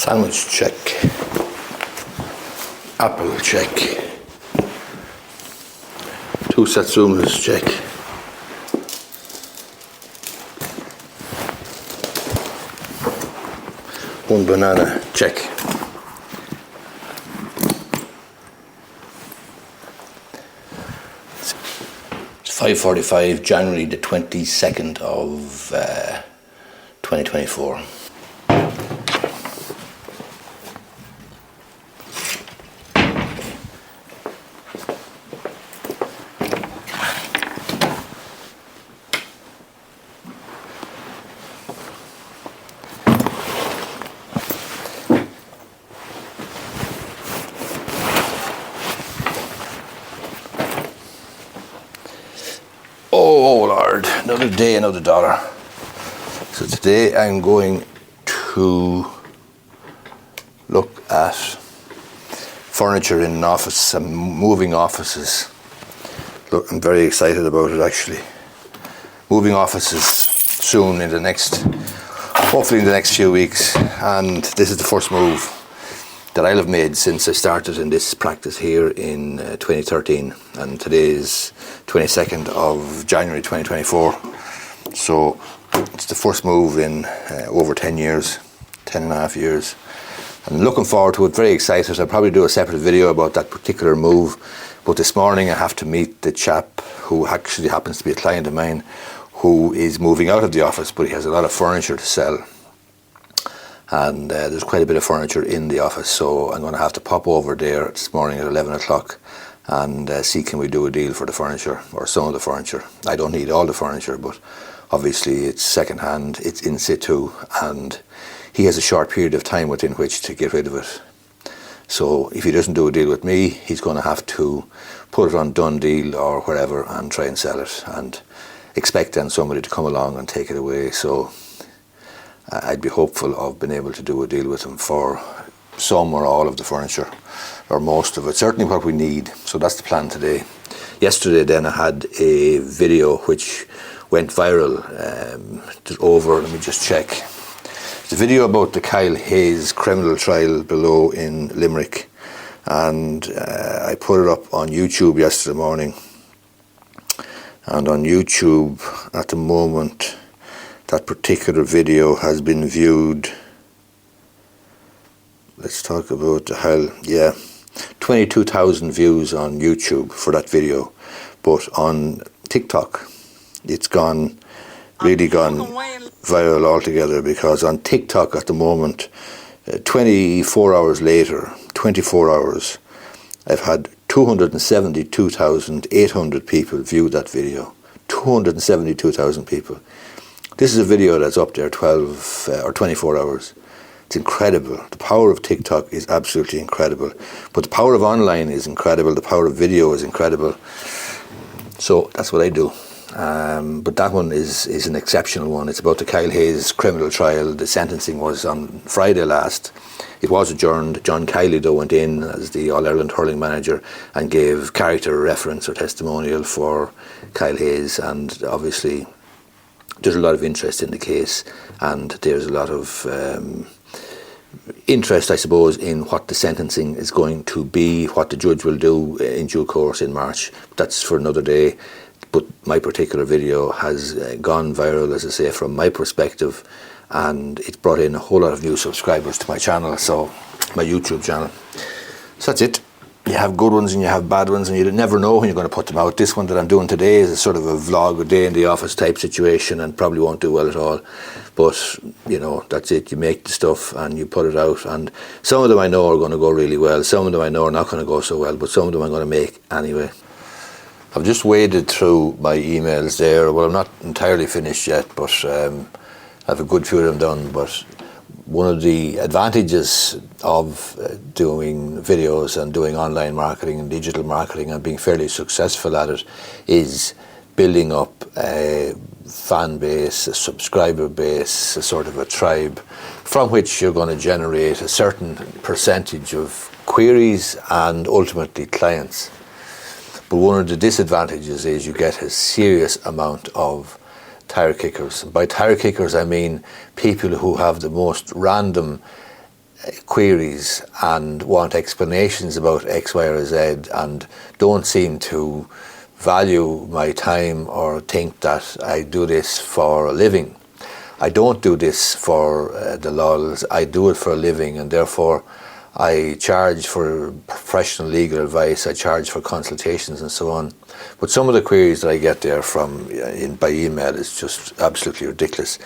Sandwich check. Apple check. 2 satsumas check. One banana check. It's 5:45, January the 22nd of 2024. Oh Lord, another day, another dollar. So today I'm going to look at furniture in an office. I'm moving offices. Look, I'm very excited about it actually. Moving offices soon hopefully in the next few weeks. And this is the first move that I'll have made since I started in this practice here in 2013, and today is 22nd of January 2024. So it's the first move in over 10 years, 10 and a half years. I'm looking forward to it, very excited. I'll probably do a separate video about that particular move, but this morning I have to meet the chap who actually happens to be a client of mine who is moving out of the office, but he has a lot of furniture to sell. And there's quite a bit of furniture in the office, so I'm going to have to pop over there this morning at 11 o'clock and see can we do a deal for the furniture, or some of the furniture. I don't need all the furniture, but obviously it's second hand, it's in situ, and he has a short period of time within which to get rid of it. So if he doesn't do a deal with me, he's going to have to put it on Done Deal or wherever and try and sell it, and expect then somebody to come along and take it away. So I'd be hopeful of being able to do a deal with him for some or all of the furniture, or most of it, certainly what we need. So that's the plan today. Yesterday then I had a video which went viral, let me just check. It's a video about the Kyle Hayes criminal trial below in Limerick, and I put it up on YouTube yesterday morning. And on YouTube at the moment, that particular video has been viewed, let's talk about the hell, 22,000 views on YouTube for that video. But on TikTok, it's really gone viral altogether, because on TikTok at the moment, 24 hours later, 24 hours, I've had 272,800 people view that video. 272,000 people. This is a video that's up there 12 or 24 hours. It's incredible. The power of TikTok is absolutely incredible. But the power of online is incredible. The power of video is incredible. So that's what I do. But that one is an exceptional one. It's about the Kyle Hayes criminal trial. The sentencing was on Friday last. It was adjourned. John Kiley, though, went in as the All-Ireland hurling manager and gave character reference or testimonial for Kyle Hayes, and obviously there's a lot of interest in the case, and there's a lot of interest, I suppose, in what the sentencing is going to be, what the judge will do in due course in March. That's for another day. But my particular video has gone viral, as I say, from my perspective, and it's brought in a whole lot of new subscribers to my channel, so my YouTube channel. So that's it. You have good ones and you have bad ones, and you never know when you're going to put them out. This one that I'm doing today is a sort of a vlog, a day in the office type situation, and probably won't do well at all. But, you know, that's it. You make the stuff and you put it out, and some of them I know are going to go really well. Some of them I know are not going to go so well, but some of them I'm going to make anyway. I've just waded through my emails there. Well, I'm not entirely finished yet, but I have a good few of them done. But one of the advantages of doing videos and doing online marketing and digital marketing and being fairly successful at it is building up a fan base, a subscriber base, a sort of a tribe from which you're going to generate a certain percentage of queries and ultimately clients. But one of the disadvantages is you get a serious amount of tire kickers. By tire kickers I mean people who have the most random queries and want explanations about X, Y, or Z, and don't seem to value my time or think that I do this for a living. I don't do this for the lulz. I do it for a living, and therefore I charge for professional legal advice, I charge for consultations and so on. But some of the queries that I get there by email is just absolutely ridiculous.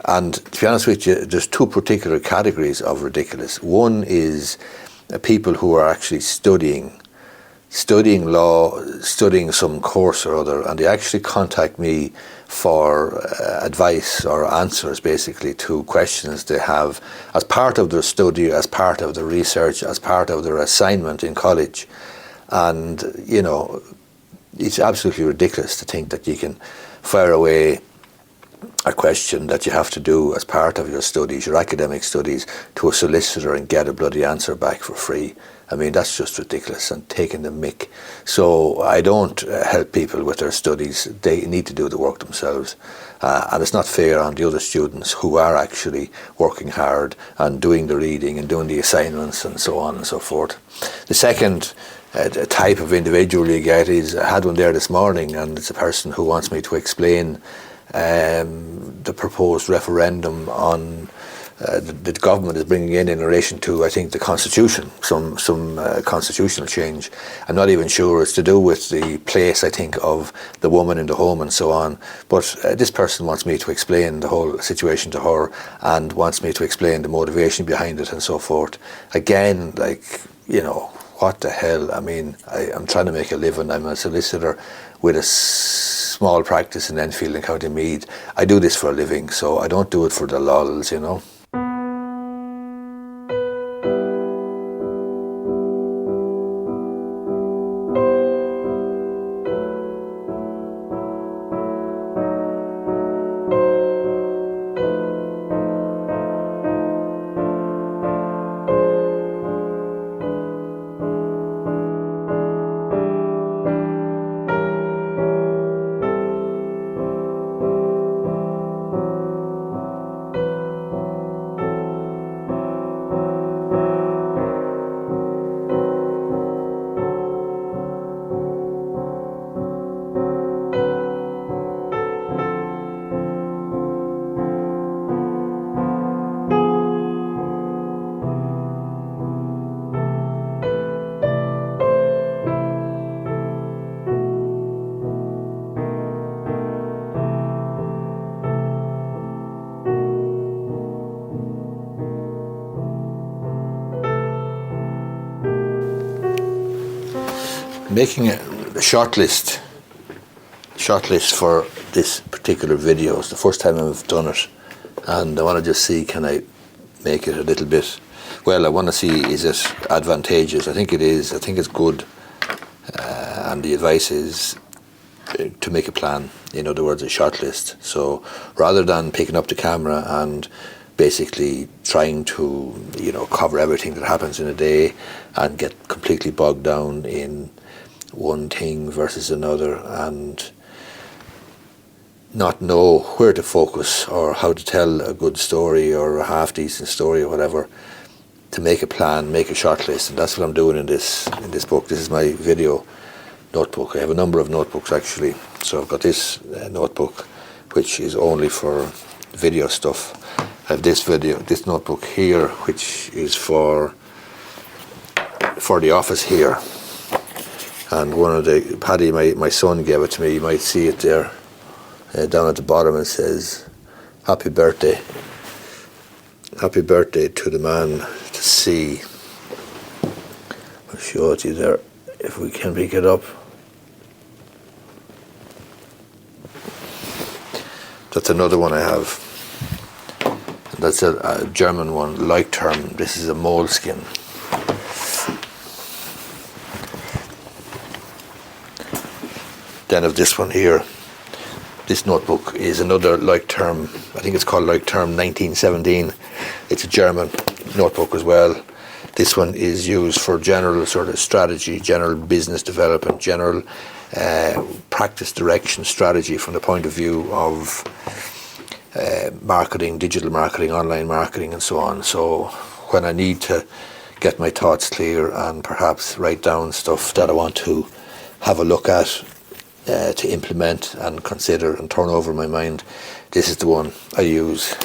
And to be honest with you, there's two particular categories of ridiculous. One is people who are actually studying law, studying some course or other, and they actually contact me for advice or answers basically to questions they have as part of their study, as part of their research, as part of their assignment in college. And, you know, it's absolutely ridiculous to think that you can fire away a question that you have to do as part of your studies, your academic studies, to a solicitor and get a bloody answer back for free. I mean, that's just ridiculous and taking the mick. So I don't help people with their studies. They need to do the work themselves. And it's not fair on the other students who are actually working hard and doing the reading and doing the assignments and so on and so forth. The second type of individual you get is, I had one there this morning, and it's a person who wants me to explain the proposed referendum on the government is bringing in relation to, I think, the constitution, some constitutional change. I'm not even sure it's to do with the place, I think, of the woman in the home and so on. But this person wants me to explain the whole situation to her and wants me to explain the motivation behind it and so forth. Again, like, you know, what the hell? I mean, I'm trying to make a living. I'm a solicitor with a small practice in Enfield and County Meath. I do this for a living, so I don't do it for the lulz, you know. Making a short list for this particular video. It's the first time I've done it, and I want to just see, can I make it a little bit, well, I want to see, is it advantageous? I think it is. I think it's good, and the advice is to make a plan, in other words, a short list. So rather than picking up the camera and basically trying to, you know, cover everything that happens in a day and get completely bogged down in one thing versus another and not know where to focus or how to tell a good story or a half decent story or whatever, to make a plan, make a short list. And that's what I'm doing in this book. This is my video notebook. I have a number of notebooks actually. So I've got this notebook, which is only for video stuff. I have this notebook here, which is for the office here. And one of Paddy, my son, gave it to me. You might see it there down at the bottom. It says, "Happy birthday. Happy birthday to the man to see." I'll show it to you there, if we can pick it up. That's another one I have. And that's a German one, Leuchtturm. This is a moleskin. Then of this one here, this notebook is another Leuchtturm. I think it's called Leuchtturm 1917. It's a German notebook as well. This one is used for general sort of strategy, general business development, general practice direction strategy from the point of view of marketing, digital marketing, online marketing and so on. So when I need to get my thoughts clear and perhaps write down stuff that I want to have a look at, to implement and consider and turn over in my mind, this is the one I use.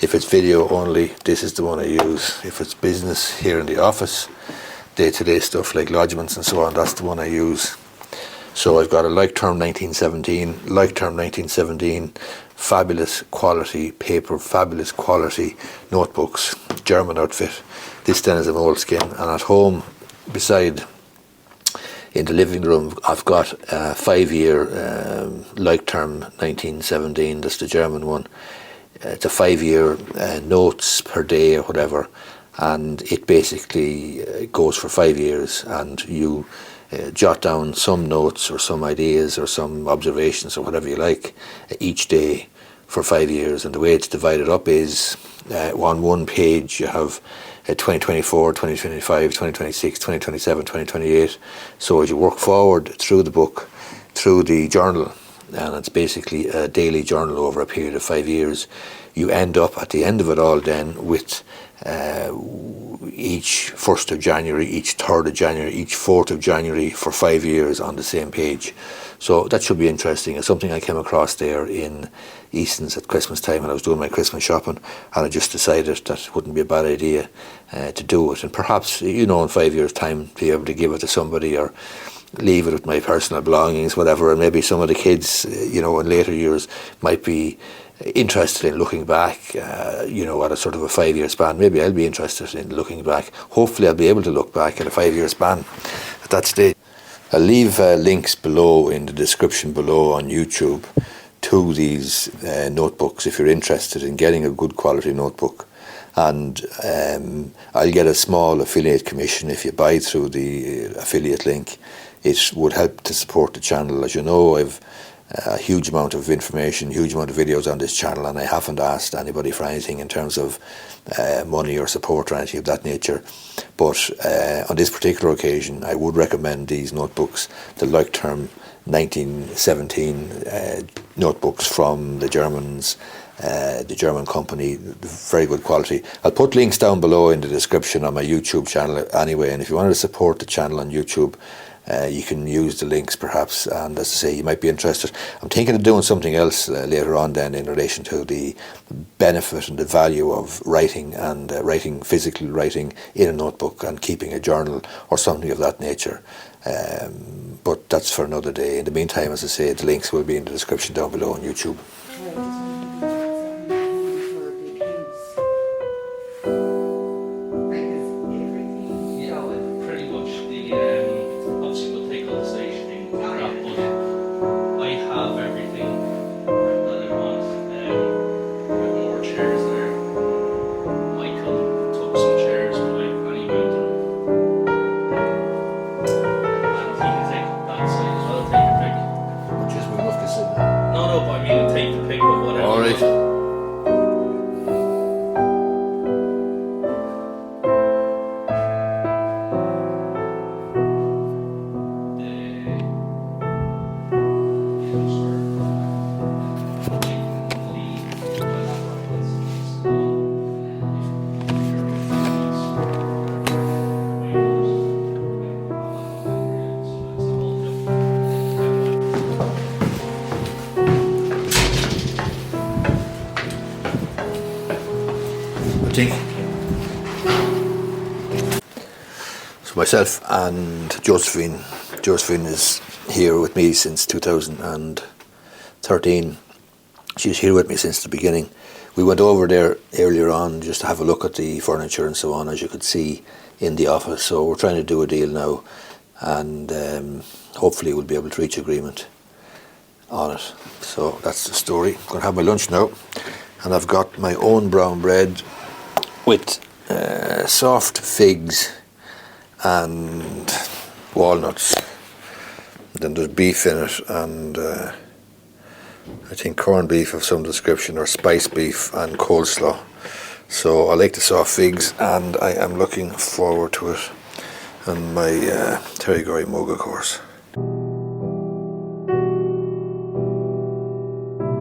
If it's video only, this is the one I use. If it's business here in the office, day-to-day stuff like lodgements and so on, that's the one I use. So I've got a like term 1917, fabulous quality paper, fabulous quality notebooks, German outfit. This then is a moleskin, and at home, beside in the living room, I've got a 5-year like term 1917, that's the German one. It's a 5-year notes per day or whatever, and it basically goes for 5 years, and you jot down some notes or some ideas or some observations or whatever you like each day for 5 years. And the way it's divided up is on one page you have 2024, 2025, 2026, 2027, 2028. So as you work forward through the book, through the journal, and it's basically a daily journal over a period of 5 years, you end up at the end of it all then with each 1st of January, each 3rd of January, each 4th of January for 5 years on the same page. So that should be interesting. It's something I came across there in Easton's at Christmas time when I was doing my Christmas shopping, and I just decided that it wouldn't be a bad idea to do it. And perhaps, in 5 years' time, be able to give it to somebody or leave it with my personal belongings, whatever, and maybe some of the kids, in later years might be interested in looking back, at a sort of a 5-year span. Maybe I'll be interested in looking back. Hopefully I'll be able to look back at a 5-year span at that stage. I'll leave links below in the description below on YouTube to these notebooks if you're interested in getting a good quality notebook. And I'll get a small affiliate commission if you buy through the affiliate link. It would help to support the channel. As you know, I've a huge amount of information, huge amount of videos on this channel, and I haven't asked anybody for anything in terms of money or support or anything of that nature. But on this particular occasion, I would recommend these notebooks, the like term 1917 notebooks from the Germans, the German company, very good quality. I'll put links down below in the description on my YouTube channel anyway, and if you wanted to support the channel on YouTube, you can use the links perhaps, and as I say, you might be interested. I'm thinking of doing something else later on then in relation to the benefit and the value of writing, and physically writing in a notebook and keeping a journal or something of that nature. But that's for another day. In the meantime, as I say, the links will be in the description down below on YouTube. So myself and Josephine is here with me since 2013. She's here with me since the beginning. We went over there earlier on just to have a look at the furniture and so on, as you could see in the office. So we're trying to do a deal now, and hopefully we'll be able to reach agreement on it. So that's the story. I'm going to have my lunch now, and I've got my own brown bread with soft figs and walnuts. Then there's beef in it, and I think corned beef of some description, or spice beef, and coleslaw. So I like the soft figs, and I am looking forward to it. And my Terry Gorry mug, of course.